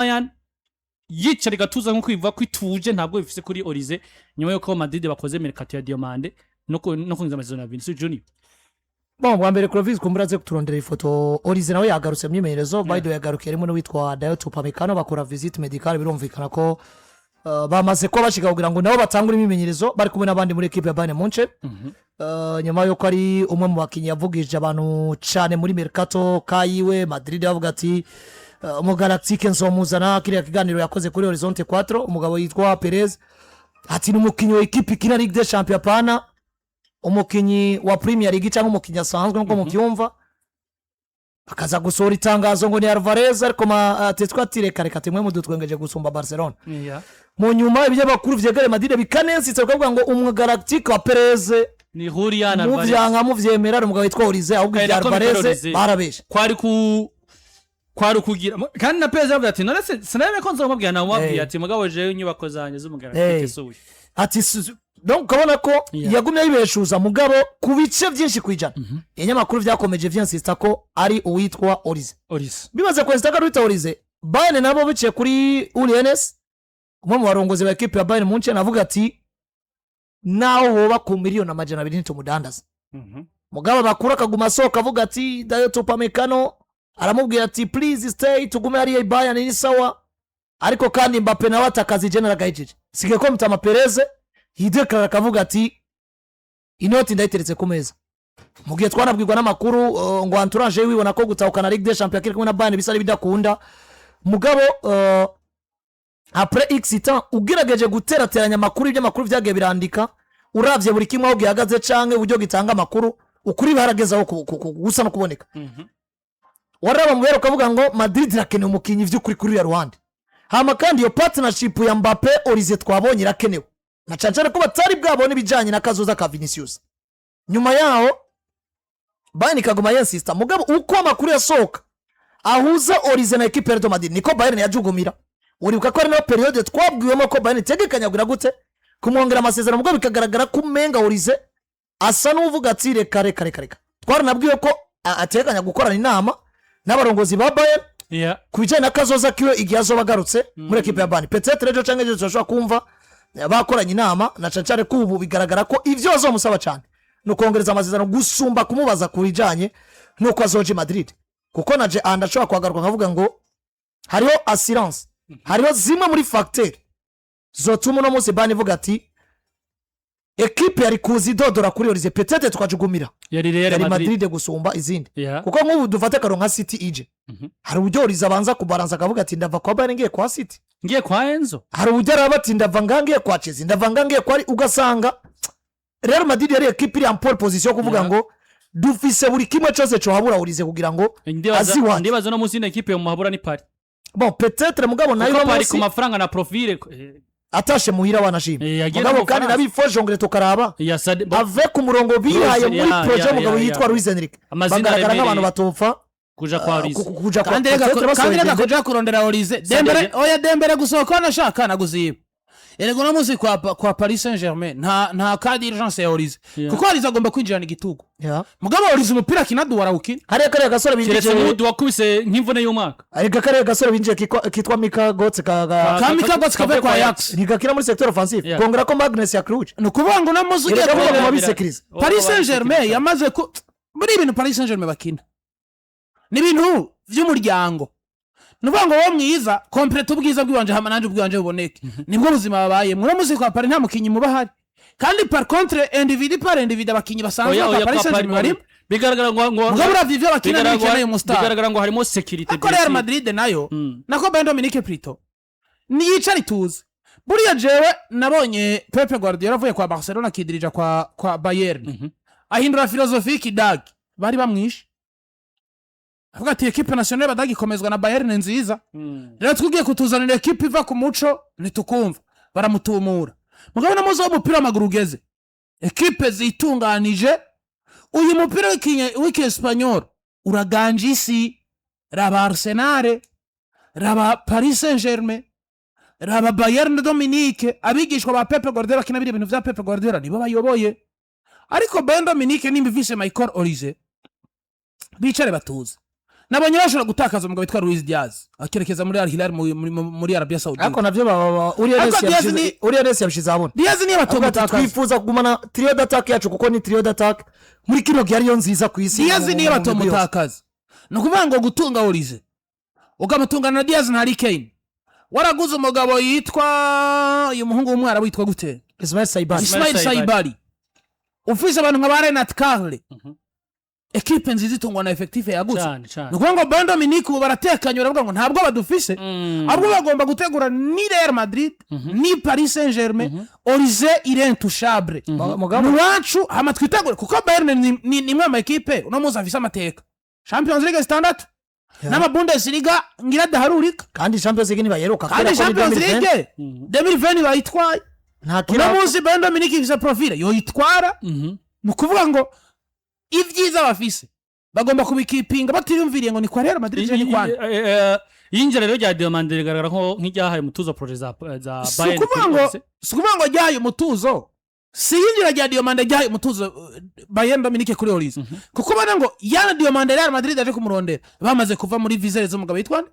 Bayern yicara igatuza nko kwiva kwituje ntabwo bifise kuri Olise nyuma yuko Madrid bakoze mercato ya diamande no kunza amazina ya Vinicius Junior. Bon bwa mbere Clovis kumburaze kuturondera ifoto Olise nawe yagarutse myimenyerezo Bayern yagarukiye rimwe no witwa Upamecano bakora visit medical birumvikana ko bamaze ko bashika kugira ngo nabo batangure imyimenyerezo bari kumwe nabandi muri equipe ya Bayern Munchen. Nyuma yuko ari umwe mu bakinyi yavugije abantu cyane muri mercato kayiwe Madrid yavuga ati mu Galactique nzomuzana kiriya kiganiro yakoze kuri Horizonte 4 umugabo yitwa Perez ati n'umukinyi wa equipe kina Ligue des Champions pana umukinyi wa Premier League cyangwa umukinyi asanzwe nko mukyumva akaza gusohora itangazo ngo ni Alvarez ariko tetwa tireka temwe mu dutwengeje gusumba Barcelona. Mu nyuma ibyo bakuru vyegere Madrid bikanensitse kuvuga ngo umwe Galactique wa Perez ni Julian Alvarez muvyanga muvyemera umugabo yitwa Olise ahubwo Alvarez barabesha kwari kugira kandi na Perez avuga ati none sinabe ko nzomubwira nawe wabwiye ati mugabo je inyubako zanye z'umugara suye ati donc kabona ko yagumye yibeshuza mugabo ku bice byinshi kwijana inyamakuru vyakomeje vyinsista ko ari uwitwa Olise bibaze ko Instagram witwa Olise Bayern nabo bice kuri Ulienes umwe mu barongozi ba equipe ya Bayern Munchen avuga ati naho hoba ku miliyoni amajana 2 ntumudandaza mugabo bakura kaguma soka avuga ati Upamecano aramubwira ati please stay tugume ari Bayern ni sawa ariko kandi Mbappe nawe atakazi general gahijije sige ko mutama Perez hidekara kavuga ati inoti ndayiteretse ku meza mugiye twanabwirwa n'amakuru ngo entourage wibona ko gutahukana Ligue des Champions kiri kumwe na Bayern bisari bidakunda mugabo après X temps ugerageje guterateranya amakuru ibyo amakuru byagiye birandika uravye buri kimwe aho gihagaze canke uburyo gitanga amakuru ukuri baragezaho gusa no kuboneka waraba mubero kavuga ngo Madrid irakeneye umukinyi vy'ukuri kuri ya Rwanda hama kandi iyo partnership ya Mbappe Olise twabonye irakenewe na cancane ko batari bwabone bijanye na kazoza ka Vinicius nyuma yaho Bayern kaguma yensista mugabo uko amakuru yasoka ahuza Olise na equipe ya Madrid niko Bayern yajugumira uribuka ko ari no periode twabwiwemo ko Bayern tegekanyagura gute kumwongera amasezerano mugabo bikagaragara ko umenga Olise asa n'uvuga ati reka twaranabwiye ko ategekanya gukorana inama n'abarongozi ba Bayern kubijanye na kazoza kiwe igihe azobagarutse muri equipe ya Bayern peut-être ejo canke ejo turashobora kumva bakoranye inama na cancane ko ubu bigaragara ko ivyo azomusaba cyane no kongereza amasezerano gusumba kumubaza kubijanye nuko azoje Madrid kuko naje andashobora kwagaruka nkavuga ngo hariho assurance hariho zimwe muri facteur zotuma no munsi Bayern ivuga ati equipe yari kuzidodora kuri Olise peut-être twajugumira yari Madrid gusumba izindi kuko nk'ubu dufate karo nka City ije hari uburyo Olise abanza kubaranza akavuga ati ndava kwa Bayern ngiye kwa City ngiye kwa Enzo hari uburyo arabati ndava ngangiye kwa Chelsea ndava ngangiye kwa ugasanga Real Madrid yari equipe iri en pole position kuvuga ngo dufise buri kimwe cyose cyo habura Olise kugira ngo aziwa ndibaza no munsi equipe yo muhabura ni Paris bon peut-être mugabo nayo Paris ku mafaranga na profile atashe muhira wanashima mugabo kandi nabifo jongere tokaraba avec umurongo bihaye muri projet mugabo yitwa Luis Enrique bagaragara nk'abantu batopfa kuja kwa Olise kandi rega kuja kurondera Olise Dembele gusohoka nashaka naguziba erego no muzi kwa Paris Saint-Germain nta carte d'urgence ya Olise kuko Olise agomba kwinjirana igitugu mugabo Olise umupira kinaduwara ukini kare gasore binjije mudu wakubise nk'imvune y'umwaka ariko kare gasore binjije kitwa Mika Gotse kave kwa Ajax nigakira muri secteur offensif kongera ko Magnus ya Cluj no kuvuga na muzi ugiye kuba mabisekiriza Paris Saint-Germain yamaze ko muri ibintu Paris Saint-Germain bakina ni ibintu vy'umuryango nuvuga ngo wo mwiza complete ubwiza bwibanje hama nanje ubwanje buboneke nibwo buzima babaye muri muzi kwa Paris nta mukinyi mubahari kandi par contre individu bakinyi basanzwe kwa Paris Saint-Germain bigaragara ngo ngabura vivyo bakina n'icyo mu star bigaragara ngo harimo security ko Real Madrid nayo nako Bayern Dominique Prito ni yicari tuzi buriya jewe nabonye Pep Guardiola avuye kwa Barcelona kidirija kwa Bayern ahindura filosofi kidag bari bamwishe avuga ati equipe nationale badagikomezwa na Bayern nziza rero twugiye kutuzanira equipe iva ku muco nitukumva baramutumura mugabo namuzo w'umupira w'amaguru ugeze equipe zitunganije uyu mupira w'iki Espanyol uraganje isi raba Arsenal raba Paris Saint-Germain raba Bayern Dominique abigishwa ba Pep Guardiola kina biri ibintu vya Pep Guardiola nibo bayoboye ariko Bayern Dominique nimba vise Michael Olise bicare batuza nabonye bashobora gutakaza umugabo witwa Luis Diaz akerekeza muri Al Hilal muri Arabia Saudite ariko navyo uriya Resi yabishize abona Diaz niyo batomutakaza twifuza kugumana trio d'attaque yacu kuko ni trio d'attaque muri kino gihe ariyo nziza ku isi Diaz niyo batomutakaza no kuvuga ngo gutunga Olise ukamutungana na Diaz na Harry Kane waraguze umugabo yitwa uyu muhungu w'umwara witwa gute Ismail Saibari ufise abantu nka ba Renat Carle equipe nziza itungwa na effective yaguze nukuvuga ngo Bayern Dominique baratekanye baravuga ngo ntabwo badufise ahubwo bagomba gutegura ni Real Madrid ni Paris Saint-Germain Olise irentouchable mu wacu hama twitegure kuko Bayern ni mwe equipe uno muzi afise amateka Champions League standard n'ama Bundesliga ngira daharurika kandi Champions League nibayeruka kandi Champions League 2020 bayitwaye uno muzi Bayern Dominique ifise profile yo yitwara nukuvuga ngo ivyiza bafise bagomba kubikipinga batiyumviriye ngo ni kwa Real Madrid ni kwa yinjira rero rya demande rigaragara nko nk'ijyahaye mutuzo projet za Bayern sukuvuga ngo ryahaye mutuzo si yinjira rya demande ryahaye mutuzo Bayern Dominique kuri Olise kuko bana ngo yana demande Real Madrid aje kumurondera bamaze kuva muri visere z'umugabo yitwa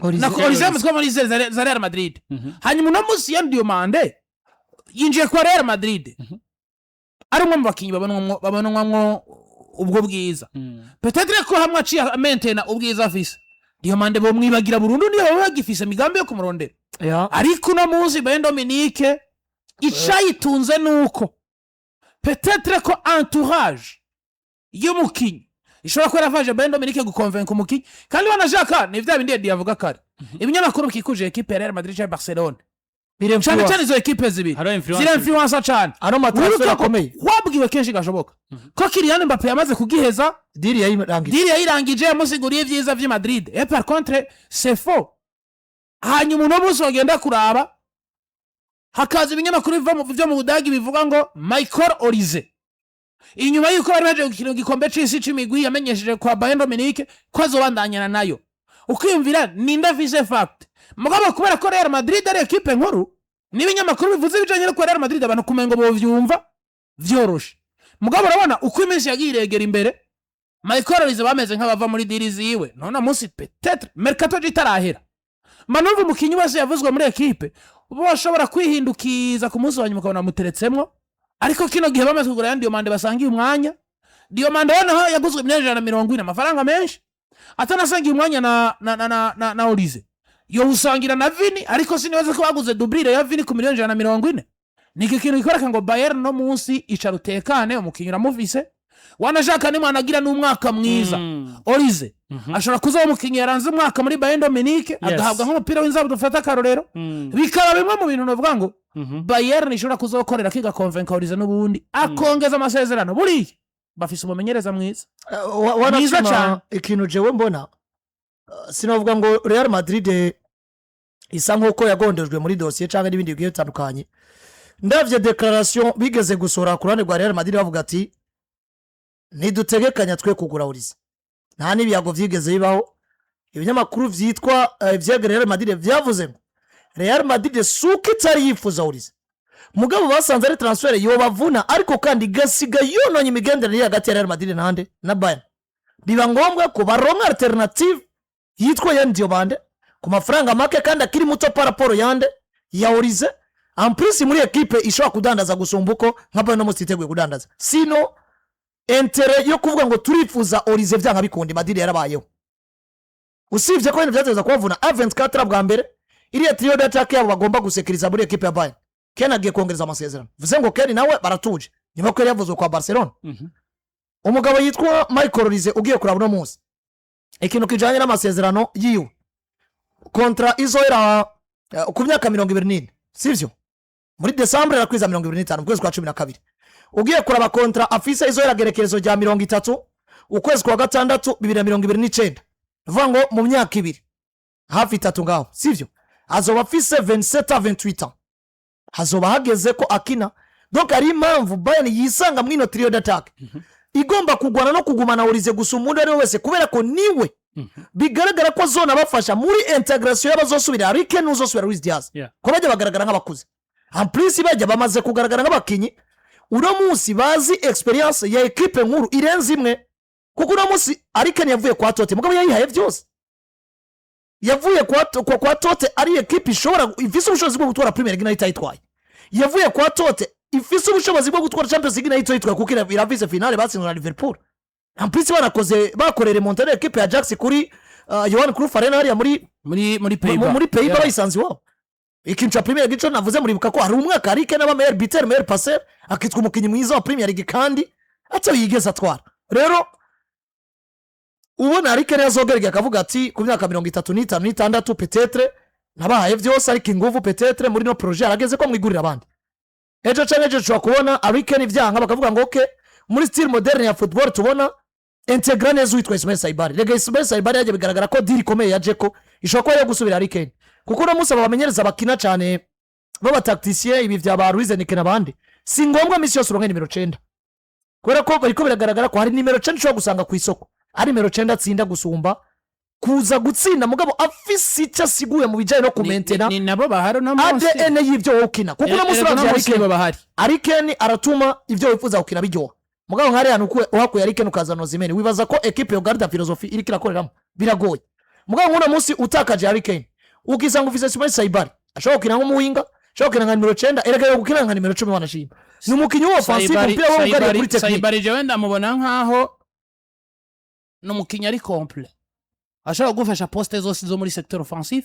Olise mutwa muri visere za Real Madrid hanyuma no musi yana demande yinjiye kwa Real Madrid ari umwe mu bakinyi babonwamwo ubwo bwiza peut-être ko hamwe aciye maintainer ubwiza afise niyo mande bo mwibagira burundu niyo bagifise migambi yo kumurondera ariko no muzi Bayern Dominique icayitunze nuko peut-être ko entourage y'umukinyi ishobora ko yarafaje Bayern Dominique guconvaincre umukinyi kandi banashaka ni vya bindi yavuga kare ibinyamakuru bikikuje equipe ya Real Madrid ya Barcelona cyane izo equipe zibiri zira influence cyane ano matransfer akomeye wabwiwe kenshi gashoboka ko Kylian Mbappé yamaze kugiheza diri yayirangije yamusiguriye vyiza vya Madrid et par contre c'est faux hanyuma no muso agenda kuraba hakaza ibinyamakuru biva mu vyo mu Budagi bivuga ngo Michael Olise inyuma yuko bari baje gukina igikombe c'isi c'imigwi yamenyesheje kwa Bayern Dominique ko azobandanyana nayo ukiyumvira ni ndafise fact mugabo kubera ko Real Madrid ari equipe nkuru n'ibinyamakuru bivuze bijanye no Real Madrid abantu kumengo bo vyumva vyoroshe mugabo urabona uko iminsi yagiregera imbere Michael Olise bameze nk'abava muri diri ziwe none munsi peut-être mercato gitarahera manumva umukinyi wese yavuzwe muri equipe ubo bashobora kwihindukiza ku munsi wanyuma ukabona muteretsemwo ariko kino gihe bamaze kugura yandi Diomande basangiye umwanya Diomande hano yaguzwe 140 amafaranga menshi atanasangiye umwanya na Olise yo usangira na Vini ariko sinibaze ko baguze doublure ya Vini ku 140 niki kintu gikoreka ngo Bayern no munsi icarutekane umukinyura muvise wanashaka ni mwanagira n'umwaka mwiza Olise ashobora kuza umukinyi yaranze umwaka muri Bayern Dominique agahabwa nk'umupira w'inzabu dufata karorero bikaba bimwe mu bintu novuga ngo Bayern ishobora kuzokorera kiga convaincre Olise n'ubundi akongeza amasezerano buri bafise umumenyereza mwiza wanachima ikintu jewe mbona sinovuga ngo Real Madrid isa nk'uko yagondejwe muri dossier cyangwa n'ibindi bigiye bitandukanye ndavye declaration bigeze gusora ku ruhande rwa Real Madrid bavuga ati nidutegekanya twe kugura Olise nta nibiyago vyigeze bibaho ibinyamakuru vyitwa vyegere Real Madrid vyavuze ngo Real Madrid suki itari yifuza Olise mugabo basanze ari transfer yo bavuna ariko kandi gasiga yononye imigenderanire hagati ya Real Madrid na Bayern biba ngombwa ko baronka alternative yitwa ya Diomande ku mafaranga make kandi akiri muto paraporo yande ya Olise en plus muri equipe ishobora kudandaza gusumbuko nka Bayern no musiteguye kudandaza sino intérêt yo kuvuga ngo turifuza Olise vyanga bikundi Madrid yarabayeho usivye ko ibintu byateza kubavuna A24 bwa mbere iriya trio d'attaque yabo bagomba gusekiriza muri equipe ya Bayern Ken agiye kongereza amasezerano vuze ngo Ken nawe baratuje nyuma ko yavuzwe kwa Barcelona umugabo yitwa Michael Olise ugiye kuraba no munsi ikintu kijanye n'amasezerano yiwe kontra izoera ku myaka 24 sivyo muri December ya kwiza 25 kwezi kwa 12 ugiye kuraba kontra afisa izoera gerekerezo rya 30 ukwezi kwa gatandatu 2029 vuga ngo mu myaka ibiri hafi 3 ngaho sivyo azoba afise 27-28 ans hazoba hageze ko akina donc ari impamvu Bayern yisanga mwino trio d'attaque igomba kugwana no kugumana Olise gusa umuntu ari wese kubera ko niwe bigaragara ko zona bafasha muri integration y'abazosubira ari Ken uzosubira Luis Diaz ko bajya bagaragara nk'abakuze en plus bajya bamaze kugaragara nk'abakinyi uno munsi bazi experience ya equipe nkuru irenze imwe kuko uno munsi Arikeni yavuye kwa Tote mugabo yayihaye byose yavuye kwa Tote ari equipe ishobora ifise ubushobozi bwo gutwara Premier League n'itayitwaye yavuye kwa Tote ifise ubushobozi bwo gutwara Champions League n'itayitwaye kuko iravise finale batsinzwe na Liverpool ampisi bakorere Monterrey equipe ya Ajax kuri Johan Cruyff Arena hariya muri Pays-Bas bayisanze wabo ikintu cha Premier League cyo navuze muribuka ko hari umwaka Arikeni aba meilleur buteur meilleur passeur akitwa umukinyi mwiza wa Premier League kandi atyo yigeze atwara rero ubona Arikeni yazogerege akavuga ati ku myaka 35 peut-être nabahaye byose ariko ingufu peut-être muri no projet arageze ko mwigurira abandi ejo cyane ejo cyo kubona Arikeni vyanga bakavuga ngo okay muri style moderne ya football tubona integrane z'uwitwa Ismail Saibari rega Ismail Saibari yaje bigaragara ko deal ikomeye yaje ko ishobora ko yo gusubira Arikeni kuko no musaba bamenyereza bakina cyane baba tacticien ibi vya ba Luis Enrique nabandi si ngombwa misi yose uronke nimero 9 kubera ko bariko biragaragara ko hari nimero 9 cyo gusanga ku isoko ari nimero 9 atsinda gusumba kuza gutsinda mugabo afisi icyo asiguye mu bijanye no kumentena ni nabo bahari no munsi ADN y'ivyo wokina kuko no musi bavya Arikeni aratuma ivyo wifuza gukina bijyoha mugabo nkari hano uhakuye Arikeni ukazana Ozimene wibaza ko equipe yo garda philosophy iri kirakoreramo biragoye mugabo nkuna munsi utakaje Arikeni ukisanga ufise Ismail Saibari ashobora gukina nk'umuwinga ashobora gukina nka nimero 9 erega yo gukina nka nimero 10 wanashima ni umukinyi wa offensive mpira wo gari kuri technique Saibari je wenda mubona nkaho no mukinyi ari complet ashobora gufasha poste zose zo muri secteur offensif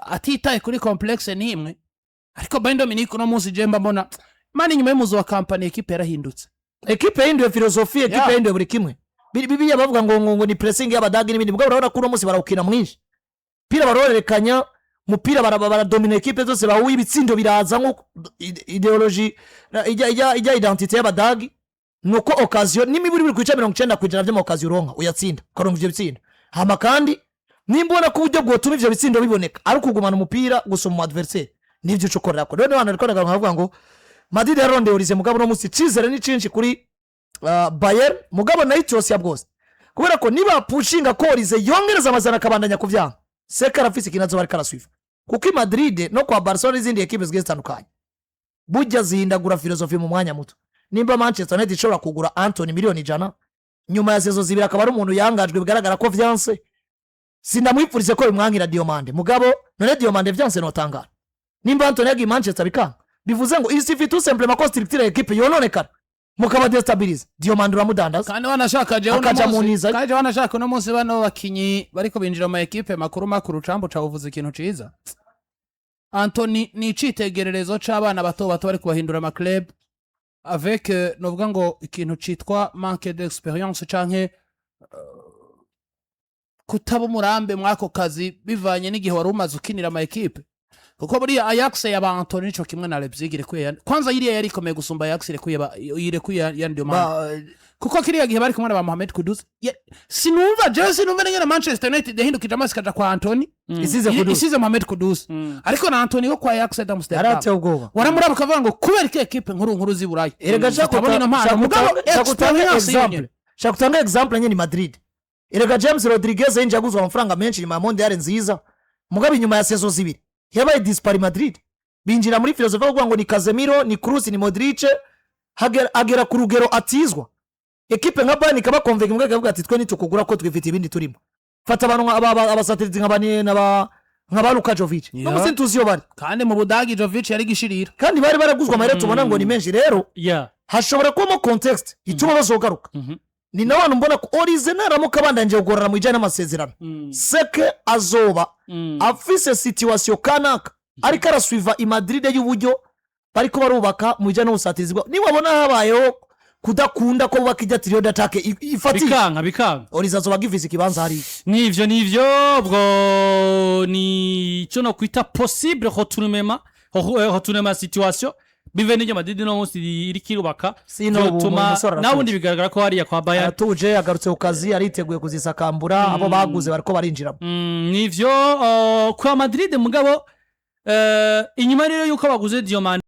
atitaye kuri complexe nimwe ariko Bayern Dominique no munsi je mbona mani nyuma y'umuzo wa company equipe yarahindutse equipe y'indiwe philosophy equipe y'indiwe buri kimwe bibi yabavuga ngo ni pressing y'abadagi n'ibindi mugabo urabona ko no munsi barawukina mwinshi pira barorekanya mupira baradomina equipe zose bahuye ibitsindo biraza nko ideology ijya identity y'abadagi nuko occasion nimiburi buri kwica 90 kwijana byo occasion ronka uyatsinda karonga ivyo bitsindo hama kandi nimbona ko uburyo bwotuma ivyo bitsindo biboneka ari kugumana umupira gusoma mu adversaire nivyo cyo korera ko rero abantu ariko nkavuga ngo Madrid yaronde Olise mugabo no musi cizere ni cinshi kuri Bayern mugabo nayo cyose yabwose kubera ko niba pushinga ko Olise yongereza amazana kabandanya kuvyanga seka rafisi kinazo bari karaswifa kuko Madrid no kwa Barcelona izindi equipe zigezitandukanye bujya zihindagura philosophy mu mwanya muto nimba Manchester United ishobora kugura Anthony miliyoni 100 nyuma ya sezo zibira akaba ari umuntu yangajwe bigaragara ko vyanse sindamwipfurize ko bimwangira Diomande mugabo none Diomande vyanse notangara nimba Anthony yagi Manchester bikanga bivuze ngo il suffit tout simplement ko structure equipe yononekara mukaba destabilize Diomande uramudandaza kandi wanashaka je kandi wanashaka no munsi bano bakinyi bariko binjira mu equipe makuru cambo cavuze ikintu ciza Anthony ni citegererezo c'abana bato bari kubahindura ama club avec novuga ngo ikintu citwa manque d'expérience canke kutaba umurambe mwako kazi bivanye n'igihe wari umaze ukinira ama equipe kuko buri Ajax ya ba Anthony nico kimwe na Leipzig irekuye kwanza iriya yari komeye gusumba Ajax irekuye yandi man kuko kiriya gihe bari kumwe na ba Mohamed Kudus sinumva ngene Manchester United yahindukije amazi kaja kwa Anthony isize Mohamed Kudus ariko na Anthony wo kwa Ajax Amsterdam arate ubwoba waramuraba kavuga ngo kubera iki equipe nkuru ziburayi erega shakutanga example nyene Madrid erega James Rodriguez yinja guzwa amafaranga menshi nyuma ya Mondial nziza mugabe nyuma ya sezo zibiri yabaye dispari Madrid binjira muri philosophy kuvuga ngo ni Casemiro ni Kroos ni Modric agera ku rugero atizwa equipe nka Bayern ikaba convince mbwa kavuga ati twe nitukugura ko twifite ibindi turimo fata abantu abasatirizi nk'abani nka Luka Jovic no musintuziyo bari kandi mu Budagi Jovic yari gishirira kandi bari baraguzwa amahera tubona ngo ni menshi rero hashobora kuba mo context ituma bazogaruka ni na wantu mbona ko Olise naramuka bandanje kugorora mu ijana n'amasezerano seke azoba afise situation kanaka ariko arasuiva i Madrid y'uburyo bariko barubaka mu ijana n'ubusatirizi ni wabona habayeho kudakunda ko bakijya trio attack ifati bikanga Olise azoba gifise kibanza hari nivyo bwo ni cyo no kwita possible retournement situation bivene je Madrid no munsi iri kirubaka tuma nabundi bigaragara ko hariya kwa Bayern atuje yagarutse ukazi ariteguye kuzisakambura abo baguze bariko barinjira nivyo kwa Madrid mugabo inyuma rero yuko baguze Diomande